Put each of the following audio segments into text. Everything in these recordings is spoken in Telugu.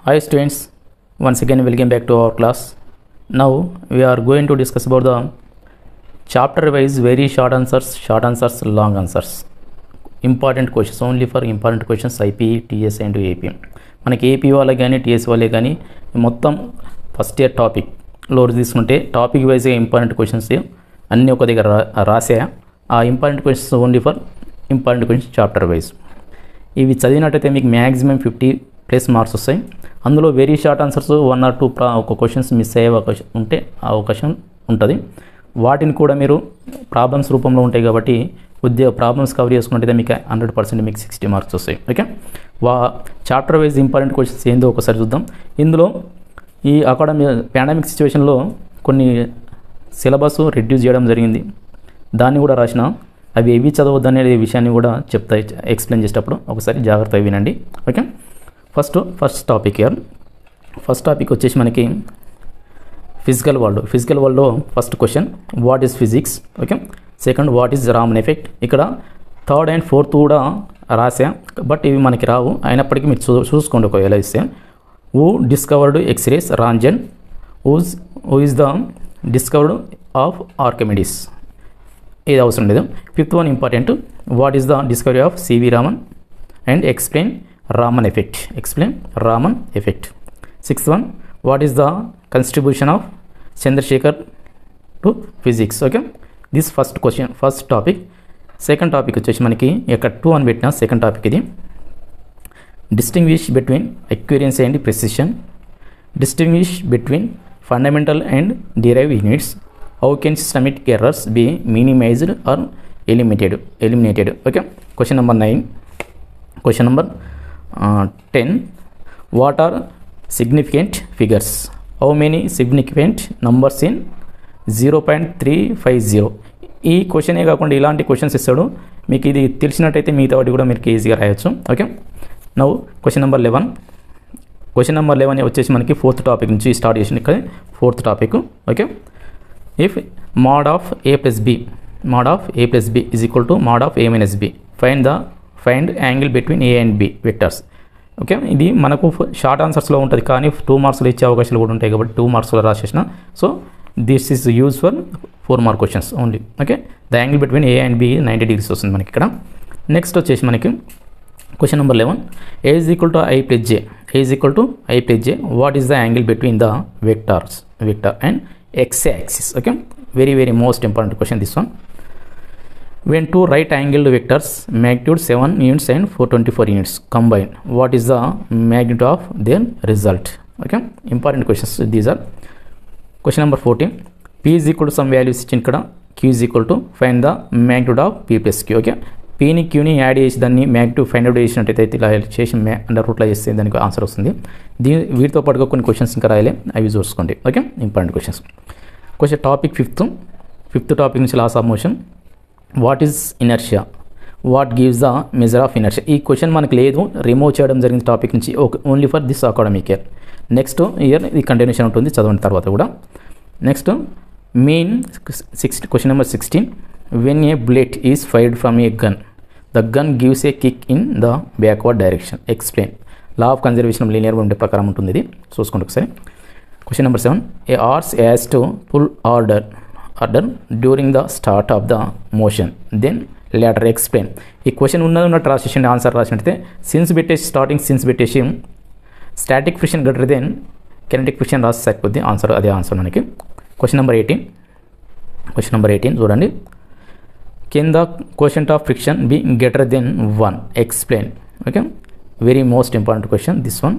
Hi students, once again welcome back to our class. Now we are going to discuss about the chapter wise very short answers, long answers. Important questions, only for important questions IPE, TS and AP. మనకి ఏపీ వాళ్ళకి కానీ టీఎస్ వాళ్ళే కానీ మొత్తం ఫస్ట్ ఇయర్ టాపిక్లో తీసుకుంటే టాపిక్ వైజ్గా ఇంపార్టెంట్ క్వశ్చన్స్ అన్నీ ఒక దగ్గర రాసే ఆ important questions only for important questions chapter wise. ఇవి చదివినట్టయితే మీకు మ్యాక్సిమం 50+ మార్క్స్ వస్తాయి. అందులో వెరీ షార్ట్ ఆన్సర్స్ 1 or 2 ఒక క్వశ్చన్స్ మిస్ అయ్యే అవకాశం ఉంటే ఆ అవకాశం ఉంటుంది. వాటిని కూడా మీరు ప్రాబ్లమ్స్ రూపంలో ఉంటాయి కాబట్టి కొద్దిగా ప్రాబ్లమ్స్ కవర్ చేసుకుంటే మీకు 100% మీకు 60 మార్క్స్ వస్తాయి. Okay, chapter wise important questions ఏందో ఒకసారి చూద్దాం. ఇందులో ఈ పాండమిక్ సిచ్యువేషన్లో కొన్ని సిలబస్ రెడ్యూస్ చేయడం జరిగింది, దాన్ని కూడా రాసిన. అవి ఏవి చదవద్దు అనే విషయాన్ని కూడా ఎక్స్ప్లెయిన్ చేసేటప్పుడు ఒకసారి జాగ్రత్తగా వినండి. ఓకే, ఫస్ట్ టాపిక్ వచ్చేసి మనకి ఫిజికల్ వరల్డ్లో first question what is physics. Okay, second what is Raman effect. ఇక్కడ థర్డ్ అండ్ ఫోర్త్ కూడా రాసా, బట్ ఇవి మనకి రావు. అయినప్పటికీ మీరు చూసుకోండి ఒకవేళ ఇస్తే. Who discovered X rays? Rontgen. Who is the discovered of Archimedes? ఇది అవసరం లేదు. Fifth one important, what is the discovery of C V Raman and explain Raman effect. Sixth one, what is the contribution of Chandrasekhar to physics. Okay, this first topic. Second topic వచ్చేసి మనకి ఇక్కడ 2 అని పెట్టిన సెకండ్ టాపిక్ ఇది. Distinguish between accuracy and precision. Distinguish between fundamental and derive units. How can systemic errors be minimised or eliminated. Okay, question number 9. Question number 10, what are significant figures? How many significant numbers in 0.350. ఈ క్వశ్చనే కాకుండా ఇలాంటి క్వశ్చన్స్ ఇస్తాడు. మీకు ఇది తెలిసినట్టయితే మిగతా వాటి కూడా మీరు ఈజీగా రాయొచ్చు. ఓకే, నౌ క్వశ్చన్ నెంబర్ 11 వచ్చేసి మనకి ఫోర్త్ టాపిక్ నుంచి స్టార్ట్ చేసింది. ఇక్కడ fourth topic. Okay, if mod of a plus b is equal to mod of a minus b, find angle between a and b vectors. Okay, ఇది మనకు షార్ట్ ఆన్సర్స్లో ఉంటుంది, కానీ 2 మార్క్స్లో ఇచ్చే అవకాశాలు కూడా ఉంటాయి కాబట్టి 2 మార్క్స్లో రాసేసిన. So this is use for 4 mark questions only. Okay, the angle between A and B 90 degrees వస్తుంది మనకి ఇక్కడ. నెక్స్ట్ వచ్చేసి మనకి question number 11, a is equal to i plus j, what is the angle between the vector and x-axis. Okay, very most important question this one. When two right angled vectors magnitude 7 units and 424 units combine, what is the magnitude of their result? Okay, important questions these are. Question number 14, p is equal to some values ఇచ్చిన ఇక్కడ, q is equal to find the magnitude of p plus q. Okay, pని qని యాడ్ చేసి దాన్ని మ్యాగ్నిట్యూడ్ ఫైండ్ అవుట్ చేసినట్టయితే ఇలా చేసి అండర్ రూట్లో చేస్తే దానికి ఆన్సర్ వస్తుంది. వీటితో పాటుగా కొన్ని క్వశ్చన్స్ ఇంకా రాయాలి, అవి చూసుకోండి. Okay, important questions. Question topic fifth topic నుంచి laws of motion. What is inertia? What gives the measure of inertia? ఈ క్వశ్చన్ మనకు లేదు, రిమూవ్ చేయడం జరిగింది టాపిక్ నుంచి, only for this academic year. Next year ఇది కంటిన్యూషన్ ఉంటుంది చదవని తర్వాత కూడా. Next main question number 16, when a bullet is fired from a gun, the gun gives a kick in the backward direction. Explain. Law of conservation of linear momentum ప్రకారం ఉంటుంది ఇది, చూసుకోండి ఒకసారి. Question number 7, a horse has to pull harder during the start of the motion, then later explain. ఈ క్వశ్చన్ ఉన్నట్టు రాసేసి ఆన్సర్ రాసినట్టయితే సిన్స్ పెట్టేసి static friction greater than kinetic friction రాసి సరిపోద్ది ఆన్సర్, అదే ఆన్సర్ మనకి. క్వశ్చన్ నెంబర్ 18 చూడండి. Can the coefficient of friction be greater than 1? Explain. Okay, very most important question this one.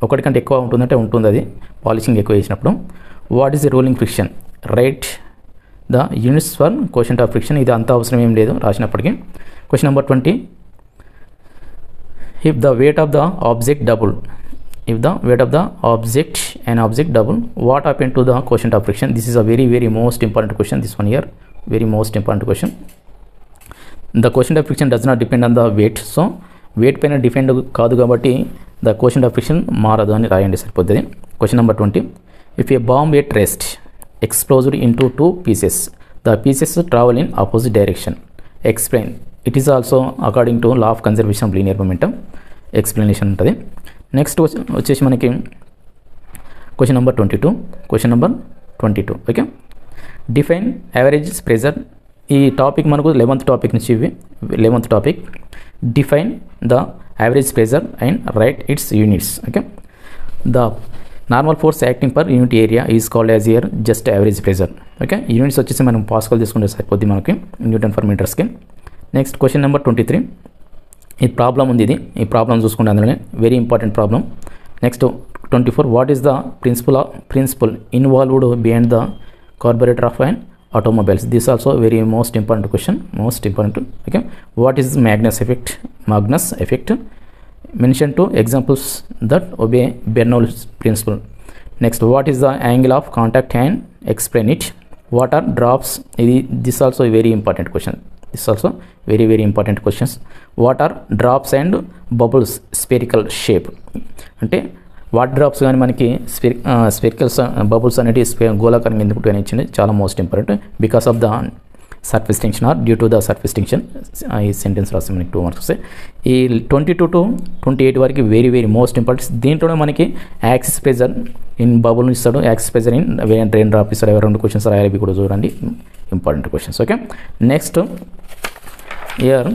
ఒకటి కంటే ఎక్కువ ఉంటుందంటే ఉంటుంది, అది పాలిషింగ్ ఎక్కువ చేసినప్పుడు. What is the rolling friction? Write the units for coefficient of friction. ఇది అంత అవసరం ఏం లేదు రాసినప్పటికీ. Question number 20, if the weight of the object double what happened to the quotient of friction? This is a very most important question, this one here, very most important question. The quotient of friction does not depend on the weight, so weight పైన డిపెండ్ కాదు కాబట్టి the quotient of friction మారదు అని రాయండి సరిపోతుంది. Question number 20, if a bomb at rest exploded into 2 pieces, the pieces travel in opposite direction. Explain. It is also according to law of conservation of linear momentum. Explanation ఉంటుంది. నెక్స్ట్ వచ్చేసి మనకి question number 22 okay. Define average pressure. ఈ టాపిక్ మనకు 11th టాపిక్ నుంచి ఇవి 11th topic. Define the average pressure and write its units. Okay. The normal force acting per unit area is called as year just average pressure. Okay. Units వచ్చేసి మనం పాస్కల్ తీసుకుంటే సరిపోద్ది మనకి న్యూటన్ ఫర్ మీటర్స్కి. Next question number 23. ఈ ప్రాబ్లం ఉంది, ఈ ప్రాబ్లం చూసుకుంటే అందులోనే very important problem. Next 24. What is the principle involved behind the carburettor of and automobiles. This also very most important question, okay. What is Magnus effect? Mention two examples that obey Bernoulli's principle. Next, what is the angle of contact and explain it. What are drops? This also a very important question. Very important questions. What are drops and bubbles spherical shape? అంటే వాటర్ డ్రాప్స్ కానీ మనకి స్పెరికల్స్ బబుల్స్ అనేవి గోళాకారంగా ఎందుకు ఇచ్చింది, చాలా most important. Because of the surface tension are due to the surface tension. ఈ సెంటెన్స్ రాస్తే మనకి 2 మార్క్స్ వస్తాయి. ఈ 22 to 28 వరకు వెరీ మోస్ట్ ఇంపార్టెంట్. దీంట్లోనే మనకి యాక్సిస్ ప్రెజర్ ఇన్ బబుల్ ఇస్తాడు, excess pressure in raindrop ఇస్తాడు. 2 క్వశ్చన్స్ రాయాలి కూడా చూడండి, important questions. Okay. Next year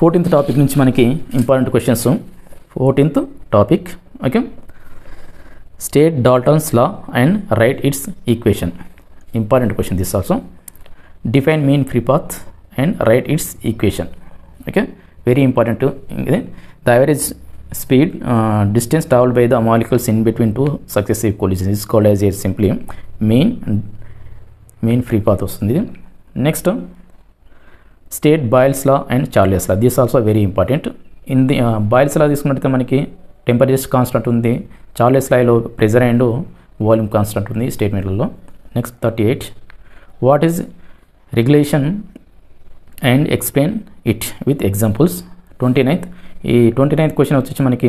14th topic నుంచి మనకి important questions. 14th topic. Okay. State Dalton's law and write its equation. Important question this also. Define mean free path and write its equation. Okay. Very important. ఇది the average speed distance travelled by the molecules in between 2 successive collisions is called as simply mean free path వస్తుంది. Next state Boyle's law and Charles law. This also very important. In the Boyle's law తీసుకున్నట్లయితే మనకి టెంపరేచర్ కాన్స్టెంట్ ఉంది, చార్లెస్ లాలో ప్రెజర్ అండ్ వాల్యూమ్ కాన్స్టెంట్ ఉంది స్టేట్మెంట్లలో. Next 38. What is regulation and explain it with examples. 29th. ఈ 29th క్వశ్చన్ వచ్చేసి మనకి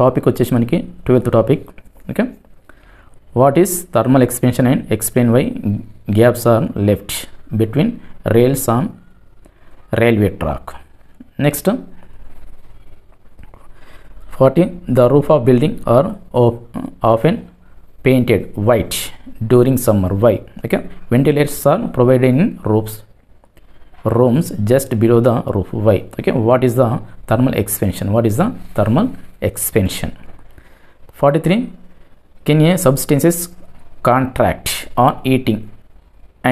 టాపిక్ వచ్చేసి మనకి 12th topic. Okay. What is thermal expansion and explain why gaps are left between rails on railway track. Next 40. The roof of building are often painted white during summer. Why? Okay. Ventilators are provided in rooms just below the roof. Why? Okay. What is the thermal expansion? 43. Can a substances contract on heating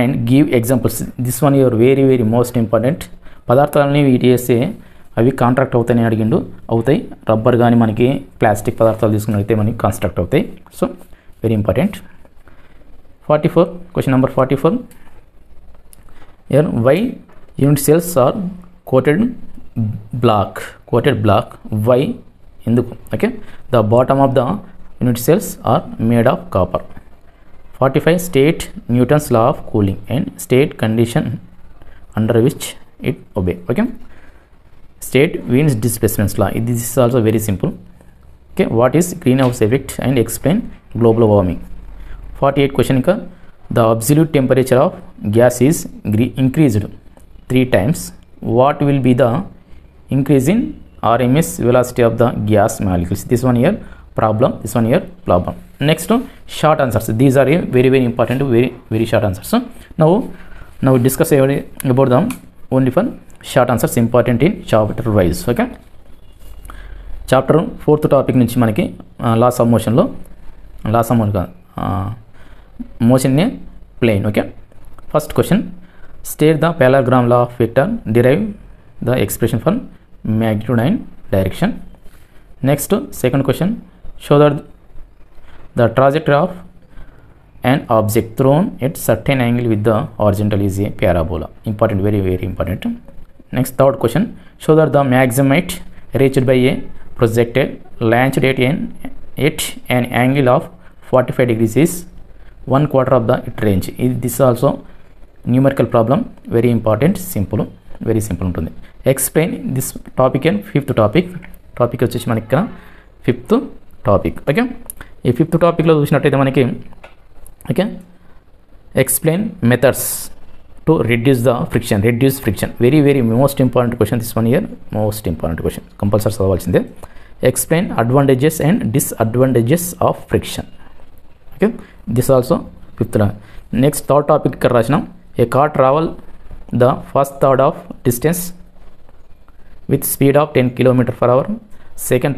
and give examples? This one is very most important. పదార్థాలని వీటి చేస్తే అవి కాంట్రాక్ట్ అవుతాయని అడిగిండు. అవుతాయి. రబ్బర్ కానీ మనకి ప్లాస్టిక్ పదార్థాలు తీసుకున్నట్లయితే మనకి కాన్స్ట్రక్ట్ అవుతాయి. So very important. 44. Question number 44. here why unit cells are coated black. Why? ఎందుకు? Okay. the bottom of the unit cells are made of copper. 45. state Newton's law of cooling and state condition under which it obey. Okay. State Wiens displacement law. This is also very simple. Okay. What is greenhouse effect and explain global warming. 48 question. The absolute temperature of gas is increased 3 times. What will be the increase in RMS velocity of the gas molecules? This one here problem. Next short answers. These are very important, very short answers. Now discuss about them only for short answers, important in chapter wise. Okay. Chapter 4th topic నుంచి మనకి లాస్ ఆఫ్ మోషన్లో మోషన్నే plane. Okay. First question. State the parallelogram law of vector, derive the expression for magnitude and direction. Next second question. Show that the trajectory of an object thrown at certain angle with the horizontal is a parabola. Important, very important. Next third question. Show that the maximum height reached by a projectile launched at an angle of 45 degrees is 1/4 of the range. This is also numerical problem, very important, very simple ఉంటుంది. Explain this topic and 5th topic వచ్చేసి మనకి ఇక్కడ 5th topic. ఓకే. ఈ 5th టాపిక్లో చూసినట్టయితే మనకి okay explain methods to reduce friction. Very most important question. This one here most important question, compulsory చదవాల్సిందే. explain advantages and disadvantages of friction. Okay, this also fifth one. Next third topic ikkada rasinam, a car travel the first third of distance with speed of 10 km per hour, second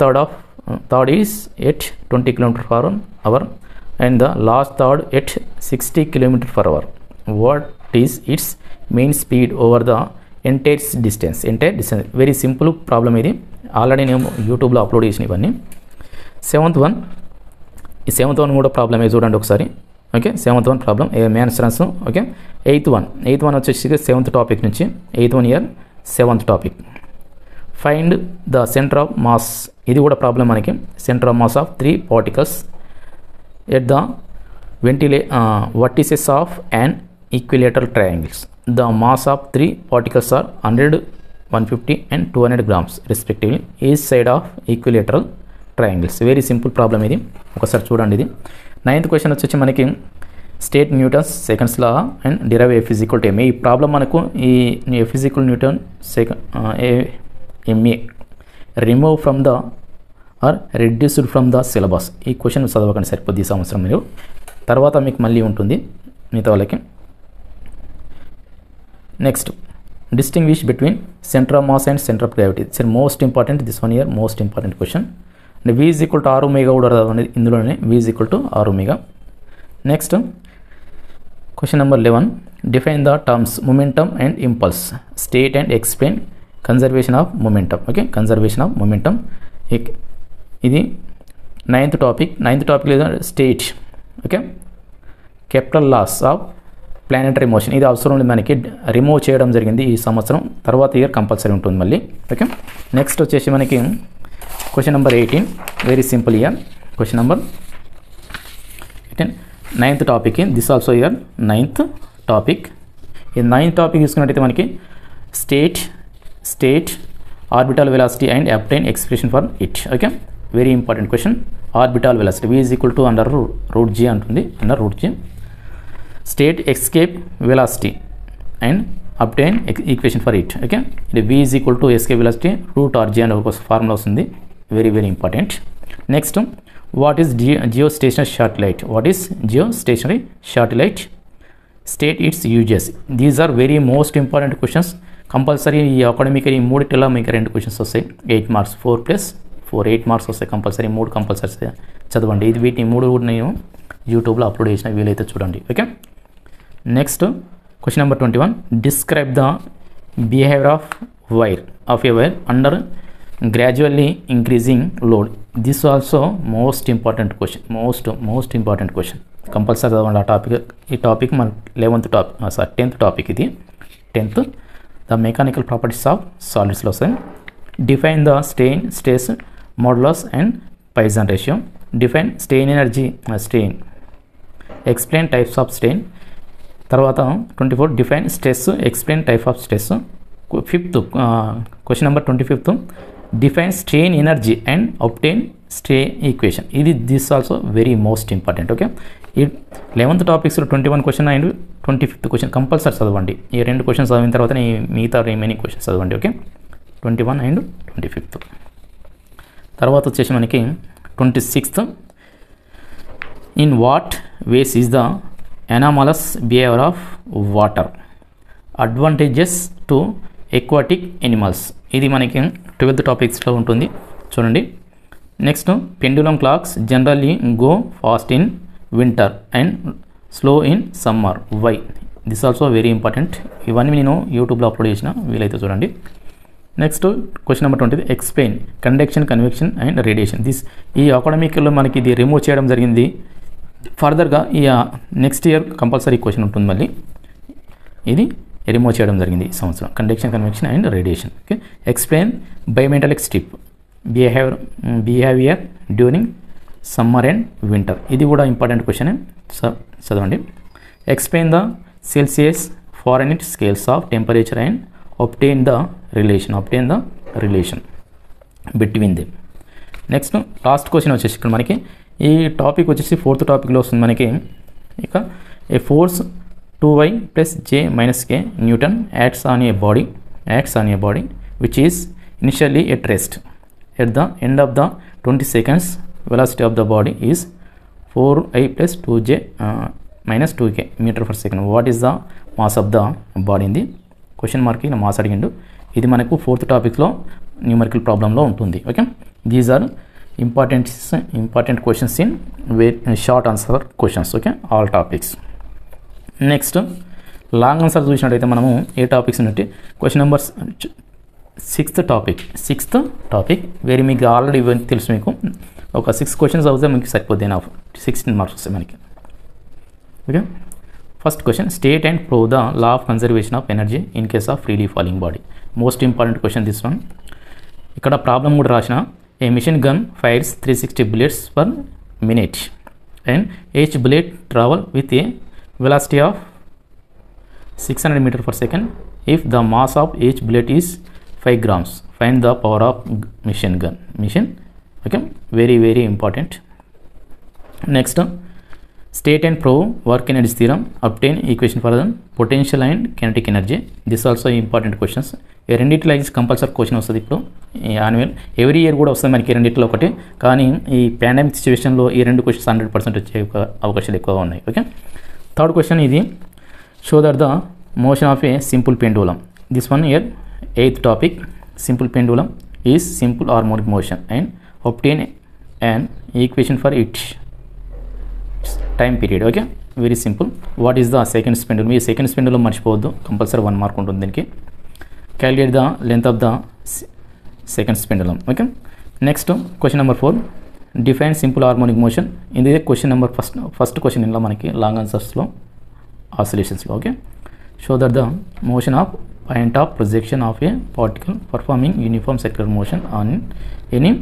third is at 20 km per hour, and the last third at 60 km per hour. What is its mean speed over the entire distance? Very simple problem ఇది, ఆల్రెడీ నేను యూట్యూబ్లో అప్లోడ్ చేసిన ఇవన్నీ. సెవెంత్ వన్ కూడా ప్రాబ్లమే చూడండి ఒకసారి. ఓకే, సెవెంత్ వన్ ప్రాబ్లం మ్యాన్సరన్స్. ఓకే, ఎయిత్ వన్ వచ్చేసి సెవెంత్ టాపిక్ నుంచి, eighth one year seventh topic. Find the centre of mass. ఇది కూడా ప్రాబ్లం మనకి. Centre of mass of 3 particles at the vertices of an equilateral triangles. The mass of 3 particles are 100, 150 and 200 grams respectively, each side of equilateral triangles. Very simple problem ఇది, ఒకసారి చూడండి. ఇది 9th క్వశ్చన్ వచ్చేసి మనకి state Newton's seconds law and derive F is equal to MA. ఈ ప్రాబ్లం మనకు ఈ F is equal Newton MA remove from the or reduced from the syllabus. ఈ క్వశ్చన్ చదవకండి సరిపోద్ది ఈ సంవత్సరం, మీరు తర్వాత మీకు మళ్ళీ ఉంటుంది మిగతా వాళ్ళకి. Next, distinguish between center of mass and center of gravity. It's most important, this one here most important question. And v is equal to r omega కూడా ఇందులోనే v is equal to r omega. Next, question number 11, define the terms momentum and impulse, state and explain conservation of momentum. Okay, conservation of momentum. ఇది 9th topic లేదా state. Okay, capital loss of planetary motion. ఇది అవసరం లేదు మనకి, రిమూవ్ చేయడం జరిగింది ఈ సంవత్సరం, తర్వాత ఇయర్ కంపల్సరీ ఉంటుంది మళ్ళీ. ఓకే, నెక్స్ట్ వచ్చేసి మనకి question number 18, very simple year question number 18, 9th topic. This also year 9th topic. ఈ 9th టాపిక్ తీసుకున్నట్టయితే మనకి state orbital velocity and obtain expression for it. Okay, very important question. Orbital velocity v is equal to under root g అంటుంది, under root g. State escape velocity and obtain equation for it. Okay, ఇది v is equal to escape velocity root R g అనే ఒక ఫార్ములా వస్తుంది, very very important. Next, what is geostationary satellite, state its uses. These are very most important questions. Compulsory ఈ అకాడమిక్ ఈ మూడిటిలో మీకు 2 క్వశ్చన్స్ వస్తాయి, 8 మార్క్స్, 4 + 4 8 మార్క్స్ వస్తాయి కంపల్సరీ. 3 కంపల్సరీ చదవండి. ఇది వీటిని 3 కూడా నేను యూట్యూబ్లో అప్లోడ్ చేసిన, వీలైతే చూడండి. Okay, next question number 21, describe the behaviour of A wire under gradually increasing load. This also most important question, most important question. Compulsory చదవండి ఆ టాపిక్. ఈ టాపిక్ మన 10th టాపిక్. ఇది 10th. The mechanical properties of సాలిడ్స్లో వస్తాయి. Define the stress modulus and Poisson ratio. Define strain energy, explain types of strain. తర్వాత 24, define stress, explain type of stress. 5th question number 25, define strain energy and obtain strain equation. ఇది this also very most important. Okay, ఈ 11th టాపిక్స్లో 21 question and 25th question compulsory చదవండి. ఈ 2 క్వశ్చన్స్ చదివిన తర్వాత మిగతా రిమైనింగ్ క్వశ్చన్స్ చదవండి. Okay, 21 and 25th. తర్వాత వచ్చేసి మనకి 26th, in what ways is the anomalous behaviour of water, advantages to aquatic animals. ఇది మనకి 12th టాపిక్స్లో ఉంటుంది, చూడండి. Next, pendulum clocks generally go fast in winter and slow in summer, why. This also very important. ఇవన్నీ నేను యూట్యూబ్లో అప్లోడ్ చేసిన, వీలైతే చూడండి. Next question number 20, explain conduction, convection and radiation. ఈ అకాడమిక్లో మనకి ఇది రిమూవ్ చేయడం జరిగింది. ఫర్దర్గా ఈ నెక్స్ట్ ఇయర్ కంపల్సరీ క్వశ్చన్ ఉంటుంది, మళ్ళీ ఇది రిమూవ్ చేయడం జరిగింది ఈ సంవత్సరం. Conduction, convection and radiation. Okay, explain bimetallic strip behaviour during summer and winter. ఇది కూడా ఇంపార్టెంట్ క్వశ్చన్, చదవండి. Explain the Celsius Fahrenheit scales of temperature and obtain the relation between them. Next last question వచ్చేసి ఇక్కడ మనకి ఈ టాపిక్ వచ్చేసి 4th టాపిక్లో వస్తుంది మనకి. ఇక ఏ force 2y + j - k Newton acts on a body which is initially at rest at the end of the 20 seconds velocity of the body is 4I plus 2j minus 2k meter per second. What is the mass of the body in the question mark in mass అడిగిండు. ఇది మనకు 4th టాపిక్లో న్యూమరికల్ ప్రాబ్లంలో ఉంటుంది. Okay, these are important questions in short answer questions. Okay, all topics. Next long answer చూసినట్టయితే మనము ఏ టాపిక్స్ అంటే క్వశ్చన్ నెంబర్ 6th టాపిక్ వేరే మీకు ఆల్రెడీ ఇవన్నీ తెలుసు. మీకు ఒక 6 క్వశ్చన్స్ అవుతే మీకు సరిపోద్ది, 16 మార్క్స్ వస్తాయి మనకి. Okay, first question, state and prove the law of conservation of energy in case of freely falling body. Most important question this one. ఇక్కడ ప్రాబ్లం కూడా రాసిన, a machine gun fires 360 bullets per minute and each bullet travel with a velocity of 600 meter per second. If the mass of each bullet is 5 grams, find the power of machine gun. Okay, very important. Next, state and prove work energy theorem, obtain equation for the potential and kinetic energy. This also important questions. ఈ రెండిట్లో అయితే కంపల్సరీ క్వశ్చన్ వస్తుంది. ఇప్పుడు యాన్యువల్ ఎవ్రీ ఇయర్ కూడా వస్తుంది మనకి రెండిట్లో ఒకటి, కానీ ఈ పాండమిక్ సిచ్యువేషన్లో ఈ 2 క్వశ్చన్స్ 100% వచ్చే అవకాశాలు ఎక్కువగా ఉన్నాయి. ఓకే, థర్డ్ క్వశ్చన్ ఇది, show that the motion of a simple pendulum. This one year 8th topic, simple pendulum is simple harmonic motion and obtain an equation for each time period. Okay, very simple. What is the seconds pendulum? ఈ సెకండ్ స్పెండులం మర్చిపోవద్దు, కంపల్సరీ 1 మార్క్ ఉంటుంది దీనికి. Calculate the length of the seconds pendulum. Okay, next question number 4, define simple harmonic motion. ఇది క్వశ్చన్ నెంబర్ ఫస్ట్ క్వశ్చన్ ఇందులో మనకి లాంగ్ ఆన్సర్స్లో ఆసిలేషన్స్లో. Okay, show that the motion of point of projection of a particle performing uniform circular motion on any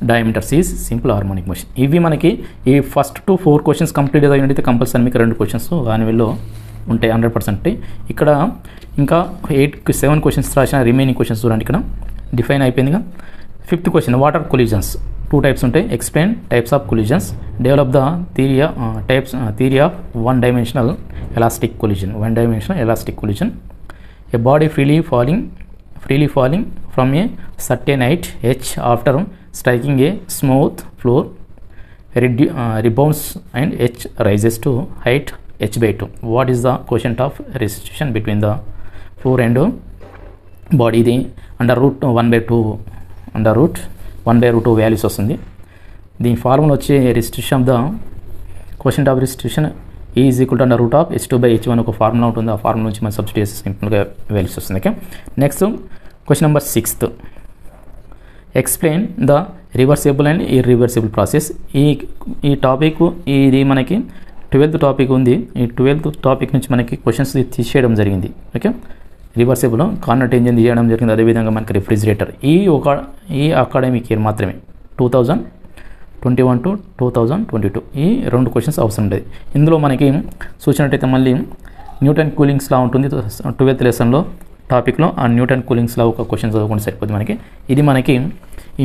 diameters is simple harmonic motion. ఇవి మనకి ఈ ఫస్ట్ 4 క్వశ్చన్స్ కంప్లీట్ అయినట్టయితే కంపల్సరీ మీకు 2 క్వశ్చన్స్ యాన్యువల్లో ఉంటాయి, 100%. ఇక్కడ ఇంకా 7 క్వశ్చన్స్ రాసిన, రిమైనింగ్ క్వశ్చన్స్ చూడండి. ఇక్కడ డిఫైన్ అయిపోయిందిగా. 5th question, what are collisions? 2 types ఉంటాయి. Explain types of collisions, develop the theory of one dimensional elastic collision. A body freely falling from a certain height h after striking a smooth floor rebounds and h rises to height h/2. What is the quotient of restitution between the floor and body? ఇది under root 1/2 వాల్యూస్ వస్తుంది. దీని ఫార్ములా వచ్చి restitution of the question of restitution is equal to under root of h2/h1 ఒక ఫార్ములా ఉంటుంది. ఆ ఫార్ములా నుంచి మనం సబ్స్టిట్యూట్ చేసి సింపుల్గా వాల్యూస్ వస్తుంది. Okay, next question number 6th, explain the reversible and irreversible process. ఈ టాపిక్ ఇది మనకి 12th టాపిక్ ఉంది. ఈ 12th టాపిక్ నుంచి మనకి క్వశ్చన్స్ తీసేయడం జరిగింది. ఓకే, రివర్సిబుల్ కార్నర్ ఇంజిన్ తీయడం జరిగింది. అదేవిధంగా మనకి రిఫ్రిజిరేటర్ ఈ అకాడమిక్ ఇయర్ మాత్రమే 2021 to 2022 ఈ 2 క్వశ్చన్స్ అవసరం ఉండేది. ఇందులో మనకి చూసినట్టయితే మళ్ళీ న్యూటన్ కూలింగ్స్ లా ఉంటుంది 12th లెసన్లో టాపిక్లో. ఆ న్యూటన్ కూలింగ్స్ లా ఒక క్వశ్చన్ చదువుకుంటే సరిపోతుంది మనకి. ఇది మనకి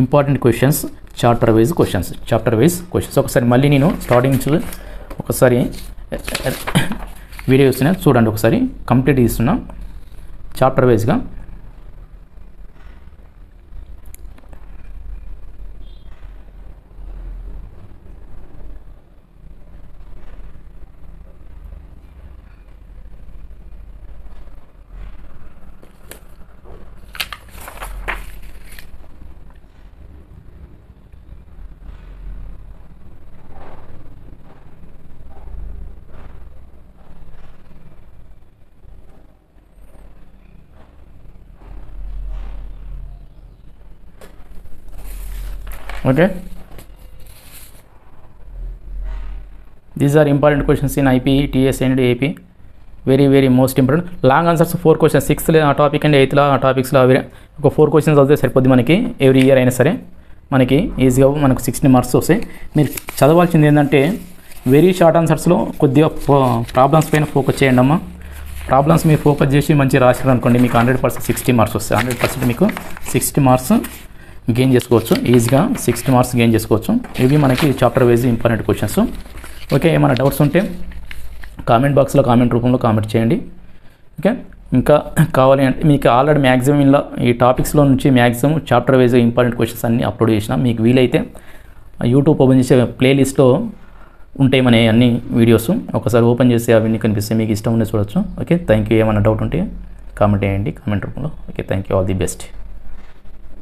important questions, chapter wise questions. ఒకసారి మళ్ళీ నేను స్టార్టింగ్ ఒకసారి వీడియో ఇస్తున్నా చూడండి, ఒకసారి కంప్లీట్ ఇస్తున్నా చాప్టర్ వైజ్గా. Okay, these are important questions in IPE, TS and AP. Very most important. Long answers 4 questions, 6th topic and 8th టాపిక్స్లో ఒక 4 క్వశ్చన్స్ అవుతే సరిపోద్ది మనకి. ఎవ్రీ ఇయర్ అయినా సరే మనకి ఈజీగా మనకు 60 మార్క్స్ వస్తాయి. మీరు చదవాల్సింది ఏంటంటే వెరీ షార్ట్ ఆన్సర్స్లో కొద్దిగా ప్రాబ్లమ్స్ పైన ఫోకస్ చేయండి అమ్మా. ప్రాబ్లమ్స్ మీరు ఫోకస్ చేసి మంచి రాశారు అనుకోండి, మీకు 100% 60 మార్క్స్ వస్తాయి. 100% మీకు 60 మార్క్స్ గెయిన్ చేసుకోవచ్చు, ఈజీగా 60 మార్క్స్ గెయిన్ చేసుకోవచ్చు. ఇవి మనకి chapter wise important questions. Okay, ఏమైనా డౌట్స్ ఉంటే కామెంట్ బాక్స్లో కామెంట్ రూపంలో కామెంట్ చేయండి. ఓకే, ఇంకా కావాలి అంటే మీకు ఆల్రెడీ మ్యాక్సిమం ఇలా ఈ టాపిక్స్లో నుంచి maximum chapter wise important questions అన్నీ అప్లోడ్ చేసిన. మీకు వీలైతే యూట్యూబ్ ఓపెన్ చేసే ప్లేలిస్ట్లో ఉంటాయి మన అన్ని వీడియోస్. ఒకసారి ఓపెన్ చేసి అవన్నీ కనిపిస్తే మీకు ఇష్టం ఉండే చూడొచ్చు. Okay, thank you. ఏమైనా డౌట్ ఉంటే కామెంట్ చేయండి కామెంట్ రూపంలో. Okay, thank you. All the best.